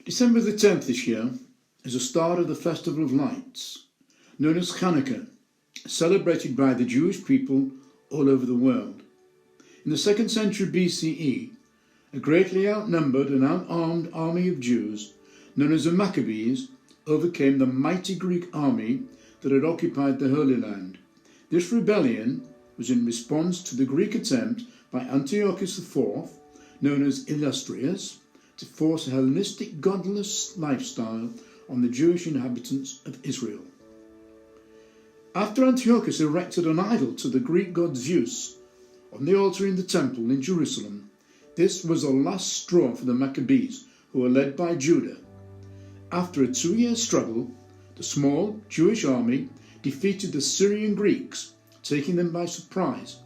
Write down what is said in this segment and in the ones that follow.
December the 10th this year is the start of the Festival of Lights, known as Hanukkah, celebrated by the Jewish people all over the world. In the 2nd century BCE, a greatly outnumbered and unarmed army of Jews, known as the Maccabees, overcame the mighty Greek army that had occupied the Holy Land. This rebellion was in response to the Greek attempt by Antiochus IV, known as Illustrious, to force a Hellenistic godless lifestyle on the Jewish inhabitants of Israel. After Antiochus erected an idol to the Greek god Zeus on the altar in the temple in Jerusalem, this was the last straw for the Maccabees, who were led by Judah. After a 2-year struggle, the small Jewish army defeated the Syrian Greeks, taking them by surprise,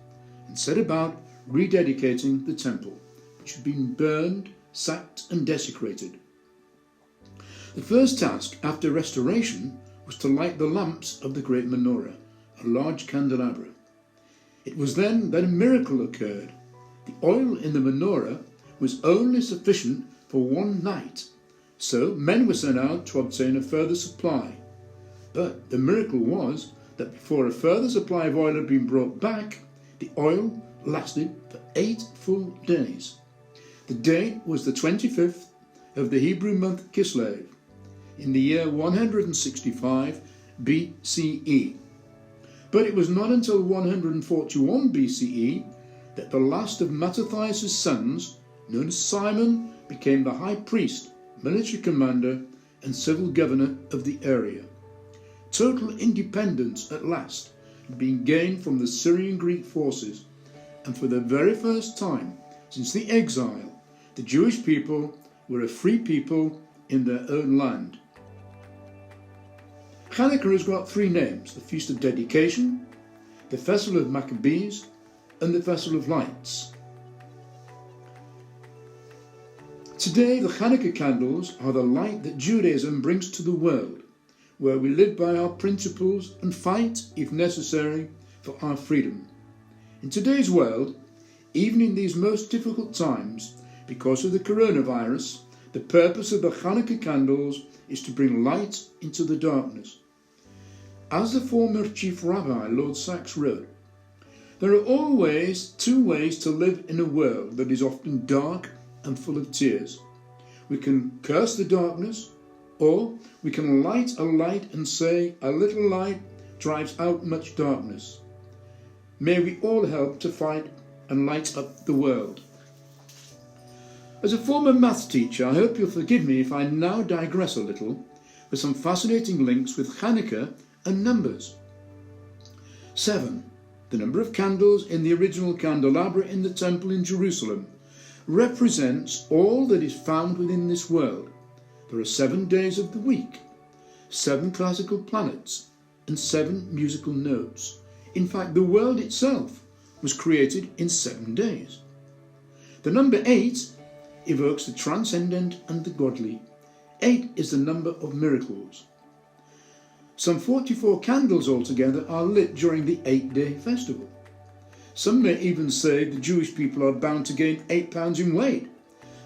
and set about rededicating the temple, which had been burned, sacked and desecrated. The first task after restoration was to light the lamps of the great menorah, a large candelabra. It was then that a miracle occurred. The oil in the menorah was only sufficient for one night, so men were sent out to obtain a further supply. But the miracle was that before a further supply of oil had been brought back, the oil lasted for 8 full days. The date was the 25th of the Hebrew month Kislev, in the year 165 BCE. But it was not until 141 BCE that the last of Mattathias' sons, known as Simon, became the high priest, military commander and civil governor of the area. Total independence at last had been gained from the Syrian Greek forces, and for the very first time since the exile, the Jewish people were a free people in their own land. Hanukkah has got 3 names: the Feast of Dedication, the Festival of Maccabees, and the Festival of Lights. Today, the Hanukkah candles are the light that Judaism brings to the world, where we live by our principles and fight, if necessary, for our freedom. In today's world, even in these most difficult times, because of the coronavirus, the purpose of the Hanukkah candles is to bring light into the darkness. As the former chief rabbi, Lord Sachs, wrote, "There are always 2 ways to live in a world that is often dark and full of tears. We can curse the darkness, or we can light a light and say, 'A little light drives out much darkness.' May we all help to fight and light up the world." As a former maths teacher, I hope you'll forgive me if I now digress a little with some fascinating links with Hanukkah and numbers. 7, the number of candles in the original candelabra in the temple in Jerusalem, represents all that is found within this world. There are 7 days of the week, 7 classical planets, and 7 musical notes. In fact, the world itself was created in 7 days. The number 8 evokes the transcendent and the godly. 8 is the number of miracles. Some 44 candles altogether are lit during the 8-day festival. Some may even say the Jewish people are bound to gain 8 pounds in weight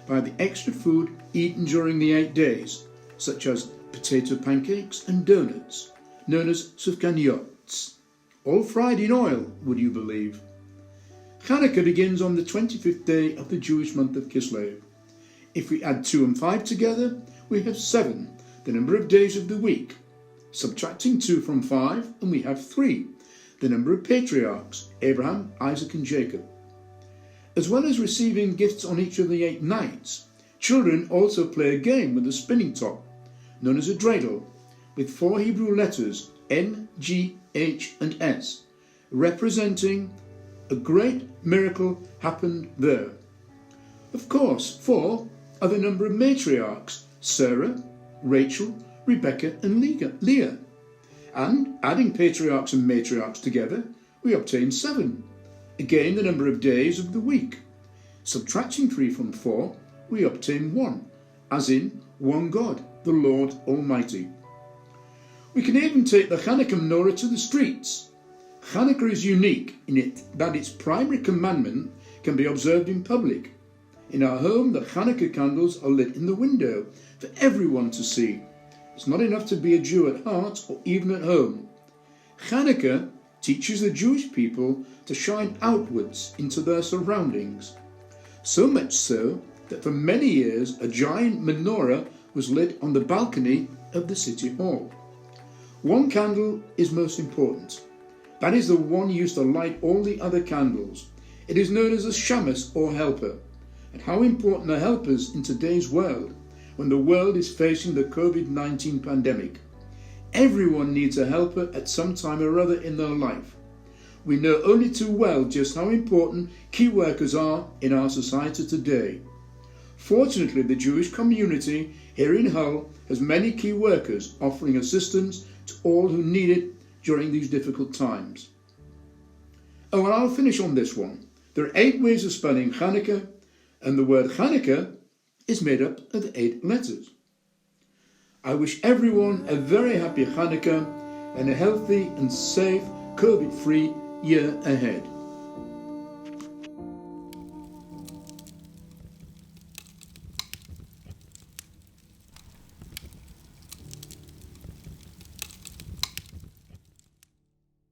by the extra food eaten during the 8 days, such as potato pancakes and donuts, known as sufganiyot, all fried in oil, would you believe? Hanukkah begins on the 25th day of the Jewish month of Kislev. If we add 2 and 5 together, we have 7, the number of days of the week. Subtracting 2 from 5, and we have 3, the number of patriarchs, Abraham, Isaac and Jacob. As well as receiving gifts on each of the 8 nights, children also play a game with a spinning top, known as a dreidel, with 4 Hebrew letters, N, G, H and S, representing a great miracle happened there. Of course, 4 are the number of matriarchs, Sarah, Rachel, Rebecca and Leah. And adding patriarchs and matriarchs together, we obtain 7. Again, the number of days of the week. Subtracting 3 from 4, we obtain 1, as in one God, the Lord Almighty. We can even take the Hanukkah menorah to the streets. Hanukkah is unique in it that its primary commandment can be observed in public. In our home, the Hanukkah candles are lit in the window for everyone to see. It's not enough to be a Jew at heart or even at home. Hanukkah teaches the Jewish people to shine outwards into their surroundings. So much so that for many years a giant menorah was lit on the balcony of the city hall. One candle is most important. That is the one used to light all the other candles. It is known as a shamus or helper. And how important are helpers in today's world when the world is facing the COVID-19 pandemic? Everyone needs a helper at some time or other in their life. We know only too well just how important key workers are in our society today. Fortunately, the Jewish community here in Hull has many key workers offering assistance to all who need it during these difficult times. Oh, and I'll finish on this one. There are 8 ways of spelling Hanukkah, and the word Hanukkah is made up of 8 letters. I wish everyone a very happy Hanukkah and a healthy and safe COVID-free year ahead.